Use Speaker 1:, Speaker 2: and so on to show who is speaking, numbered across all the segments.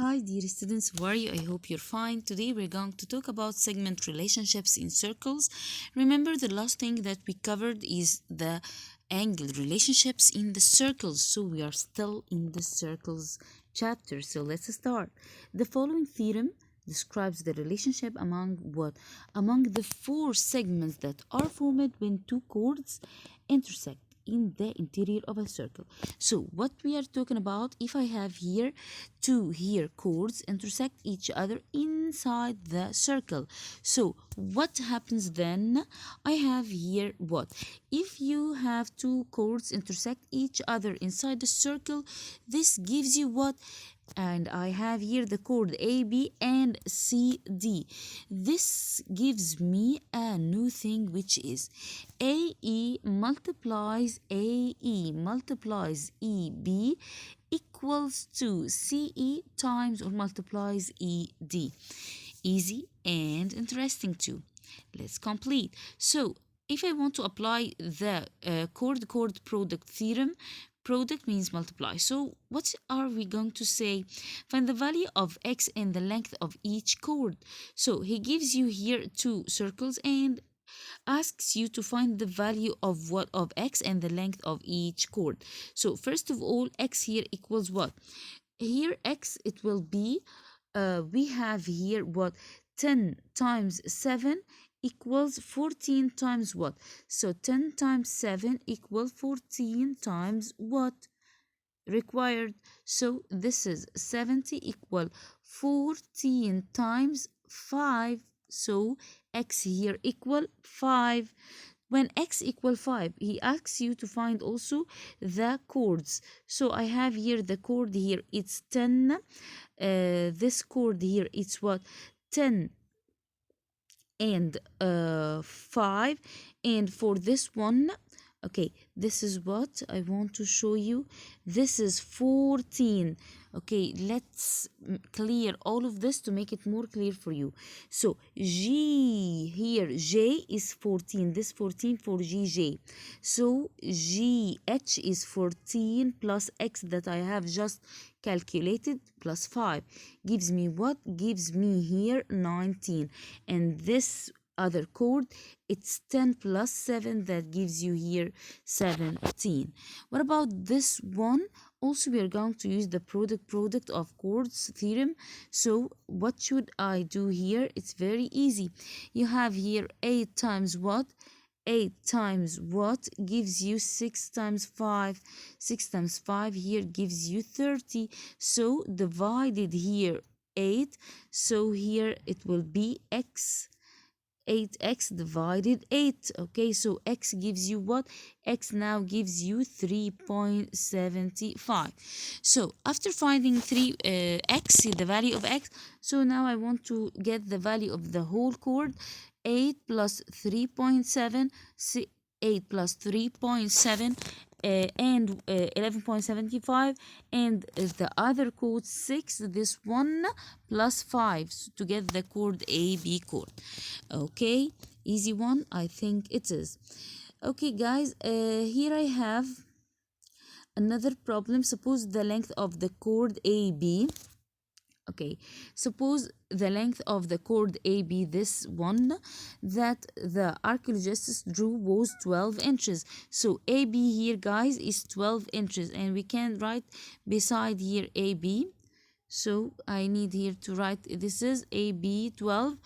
Speaker 1: Hi dear students, how are you? I hope you're fine. Today we're going to talk about segment relationships in circles. Remember the last thing that we covered is the angle relationships in the circles. So we are still in the circles chapter. So let's start. The following theorem describes the relationship among what? Among the four segments that are formed when two chords intersect in the interior of a circle. So what we are talking about, if I have here two chords intersect each other inside the circle, so what happens then? I have here what? If you have two chords intersect each other inside the circle, this gives you what? And I have here the chord A, B, and C, D. This gives me a new thing, which is AE multiplies AE multiplies EB equals to CE times or multiplies ED. Easy and interesting too. Let's complete. So if I want to apply the chord product theorem, product means multiply. So what are we going to say? Find the value of x and the length of each chord. So he gives you here two circles and asks you to find the value of what? Of x and the length of each chord. So first of all, x here equals what? Here x, it will be we have here what? 10 times 7 equals 14 times what? So 10 times 7 equals 14 times what? Required. So this is 70 equal 14 times 5. So x here equal 5. When x equal 5, he asks you to find also the chords. So I have here the chord here, it's 10. This chord here, it's what? 10 and 5. And for this one, okay, this is what I want to show you. This is 14. Okay, let's clear all of this to make it more clear for you. So G here, J is 14. This 14 for GJ. So GH is 14 plus X that I have just calculated plus 5 gives me what? Gives me here 19. And this other chord, it's 10 plus 7 that gives you here 17. What about this one? Also, we are going to use the product of chords theorem. So what should I do here? It's very easy. You have here 8 times what? 8 times what gives you 6 times 5. 6 times 5 here gives you 30. So divided here 8. So here it will be x. 8x divided 8. Okay, so x gives you what? X now gives you 3.75. So after finding x, the value of x, so now I want to get the value of the whole chord. 8 plus 3.7, 8 plus 3.7 and 11.75, and the other chord 6, this one plus 5 to get the chord A, B chord. Okay, easy one, I think it is. Okay guys, here I have another problem. Suppose the length of the chord AB. Okay, suppose the length of the chord AB, this one that the archaeologists drew was 12 inches. So AB here, guys, is 12 inches, and we can write beside here AB. So I need here to write this is AB 12.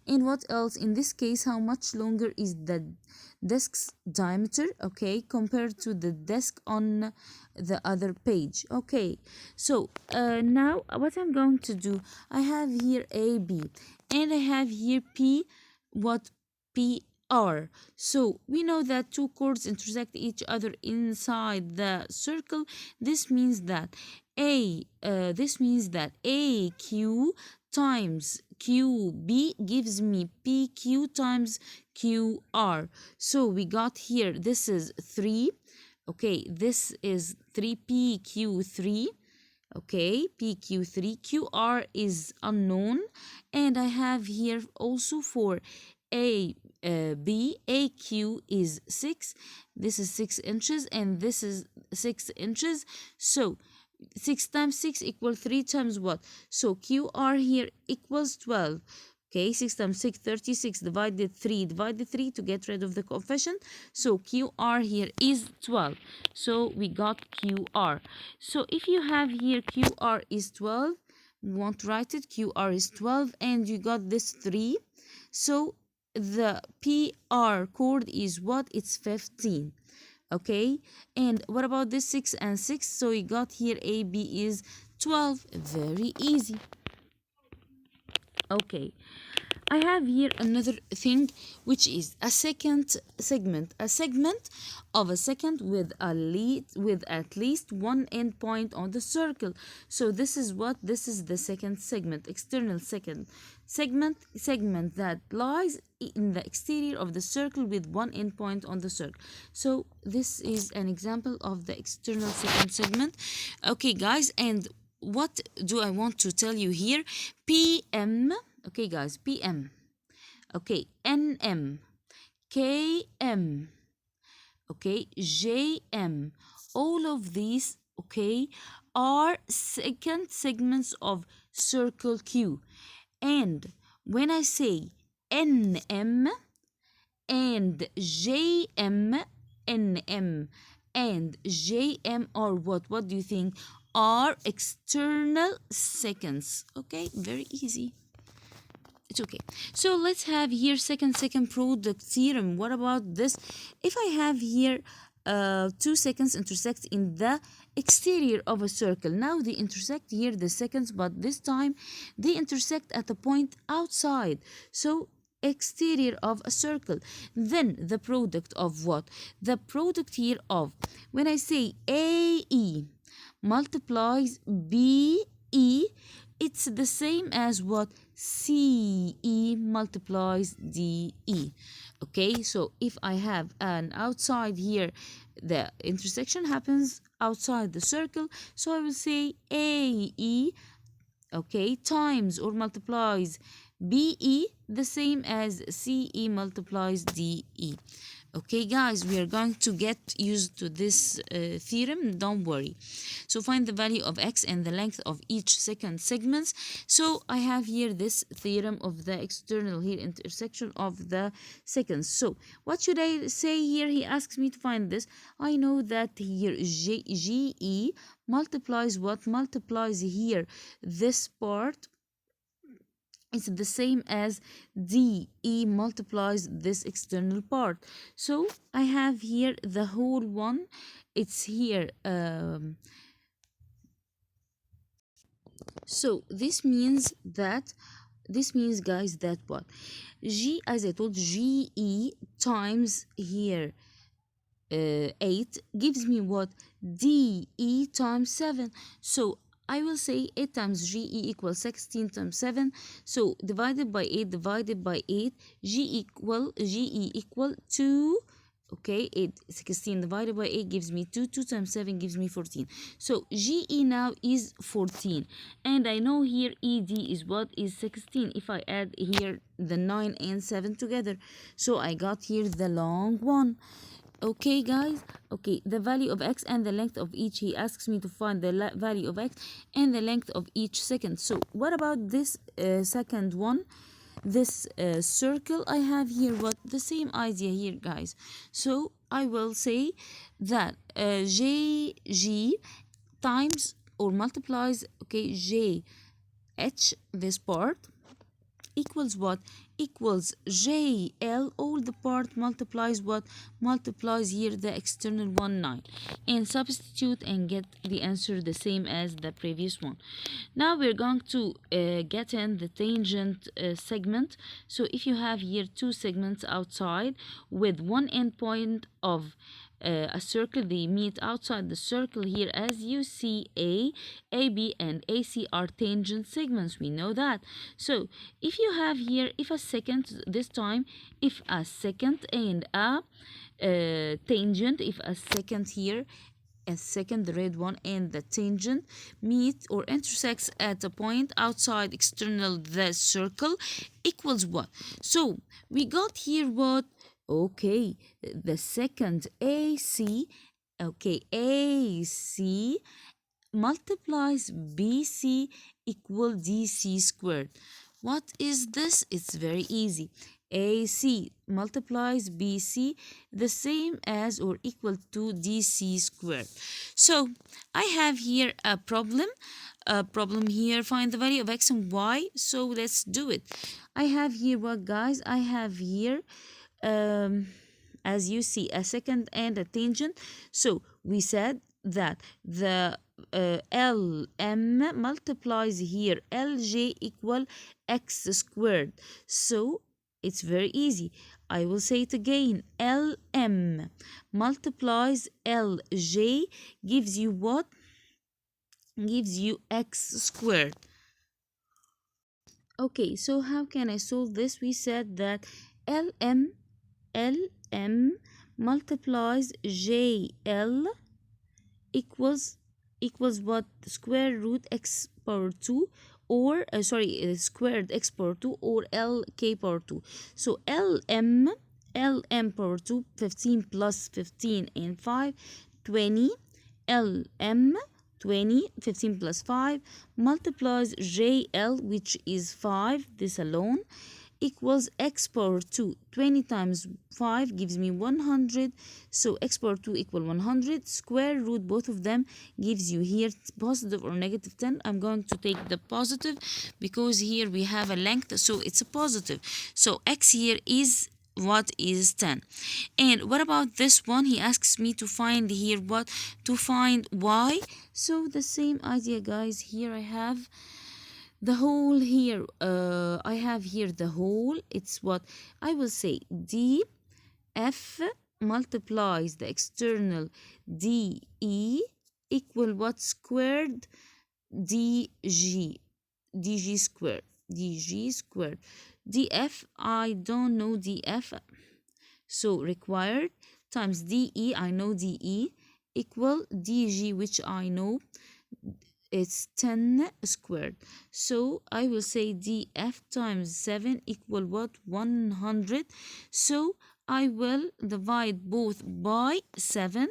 Speaker 1: And what else? In this case, how much longer is the disk's diameter, okay, compared to the disk on the other page? Okay, so now what I'm going to do, I have here AB and I have here P, what? PR. So we know that two chords intersect each other inside the circle. This means that AQ times QB gives me PQ times QR. So we got here, this is 3. Okay, this is 3PQ3. Okay, PQ3. QR is unknown. And I have here also for AQ is 6. This is 6 inches and this is 6 inches. So 6 times 6 equals 3 times what? So QR here equals 12. Okay, 6 times 6, 36, divided 3 to get rid of the coefficient. So QR here is 12. So we got QR. So if you have here QR is 12, we want to write it, QR is 12, and you got this 3. So the PR chord is what? It's 15. Okay, and what about this 6 and 6? So we got here AB is 12. Very easy. Okay, I have here another thing, which is a second segment, a segment of a second with at least one endpoint on the circle. So this is what? This is the second segment, external second segment that lies in the exterior of the circle with one endpoint on the circle. So this is an example of the external second segment. Okay, guys, and what do I want to tell you here? PM. Okay, guys, PM. Okay, NM, KM, okay, JM. All of these, okay, are second segments of circle Q. And when I say NM and JM, NM and JM are what? What do you think? Are external seconds. Okay, very easy. It's okay. So let's have here second product theorem. What about this? If I have here 2 seconds intersect in the exterior of a circle. Now they intersect here the seconds, but this time they intersect at a point outside. So exterior of a circle. Then the product of what? The product here of, when I say AE multiplies BE, it's the same as what? CE multiplies DE. Okay, so if I have an outside here, the intersection happens outside the circle, so I will say AE, okay, times or multiplies BE, the same as CE multiplies DE. Okay, guys, we are going to get used to this theorem, don't worry. So find the value of x and the length of each second segments. So I have here this theorem of the external here intersection of the seconds. So what should I say here? He asks me to find this. I know that here GE multiplies what? Multiplies here this part. It's the same as DE multiplies this external part. So I have here the whole one. It's here. So this means, guys, that what? G, as I told, GE times here 8 gives me what? DE times 7. So I will say 8 times GE equals 16 times 7. So divided by 8, GE equal 2. Okay, 16 divided by 8 gives me 2. 2 times 7 gives me 14. So GE now is 14. And I know here ED is what? Is 16 if I add here the 9 and 7 together. So I got here the long one. Okay, guys. Okay, the value of x and the length of each. He asks me to find the value of x and the length of each second. So what about this second one? This circle, I have here what? The same idea here, guys. So I will say that JG times or multiplies, okay, JH, this part, equals what? Equals JL, all the part multiplies what? Multiplies here the external one, 9. And substitute and get the answer the same as the previous one. Now we're going to get in the tangent segment. So if you have here 2 segments outside with one endpoint of a circle, they meet outside the circle here. As you see, AB and AC are tangent segments. We know that. So if you have here, if a second this time, if a second and a tangent, if a second here, a second, the red one, and the tangent meet or intersects at a point outside external the circle, equals what? So we got here what? Okay, the second AC, okay, AC multiplies BC equal DC squared. What is this? It's very easy. AC multiplies BC the same as or equal to DC squared. So I have here a problem. A problem here, find the value of x and y. So let's do it. I have here what, guys? I have here as you see a secant and a tangent. So we said that the LM multiplies here LJ equal x squared. So it's very easy. I will say it again. LM multiplies LJ gives you what? Gives you x squared. Okay, so how can I solve this? We said that LM multiplies JL equals what? Square root x power 2 or squared x power 2 or LK power 2. So LM power 2, 15 plus 15 and 5, 20. LM 20, 15 plus 5 multiplies JL, which is 5, this alone, equals x power 2. 20 times 5 gives me 100. So x power 2 equal 100. Square root both of them gives you here positive or negative 10. I'm going to take the positive because here we have a length, so it's a positive. So x here is what is 10. And what about this one? He asks me to find here what? To find y. So the same idea, guys. Here I have the whole here. I have here the whole. It's what I will say. df multiplies the external de equal what? Squared dg squared. df, I don't know df, so required times de, I know de, equal dg, which I know it's 10 squared. So I will say df times 7 equal what? 100. So I will divide both by 7.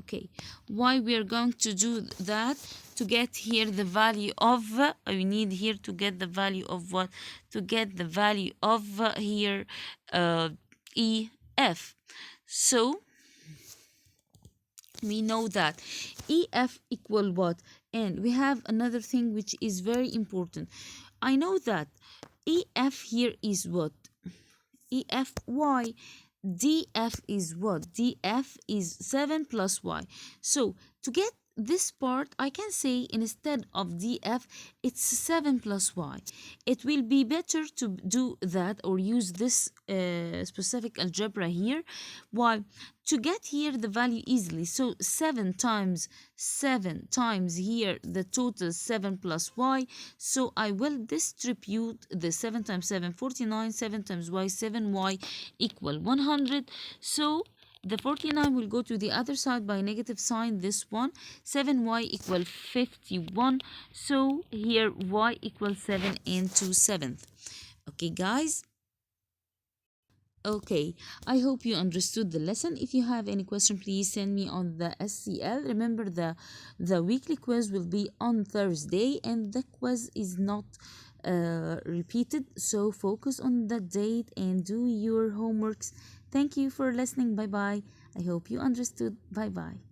Speaker 1: Okay, why we are going to do that? To get here the value of we need here to get the value of what? To get the value of here EF. So we know that EF equal what? And we have another thing which is very important. I know that EF here is what? EF y. DF is what? DF is 7 plus y. So to get this part, I can say instead of DF, it's 7 plus y. It will be better to do that or use this specific algebra here. Why? To get here the value easily. So 7 times here, the total 7 plus y. So I will distribute the 7 times 7, 49, 7 times y, 7y equal 100. So the 49 will go to the other side by negative sign, this one. 7y equal 51. So here y equals 7 and 2/7. Okay, guys? Okay, I hope you understood the lesson. If you have any question, please send me on the SCL. Remember, the weekly quiz will be on Thursday, and the quiz is not repeated. So focus on the date and do your homeworks. Thank you for listening. Bye-bye. I hope you understood. Bye-bye.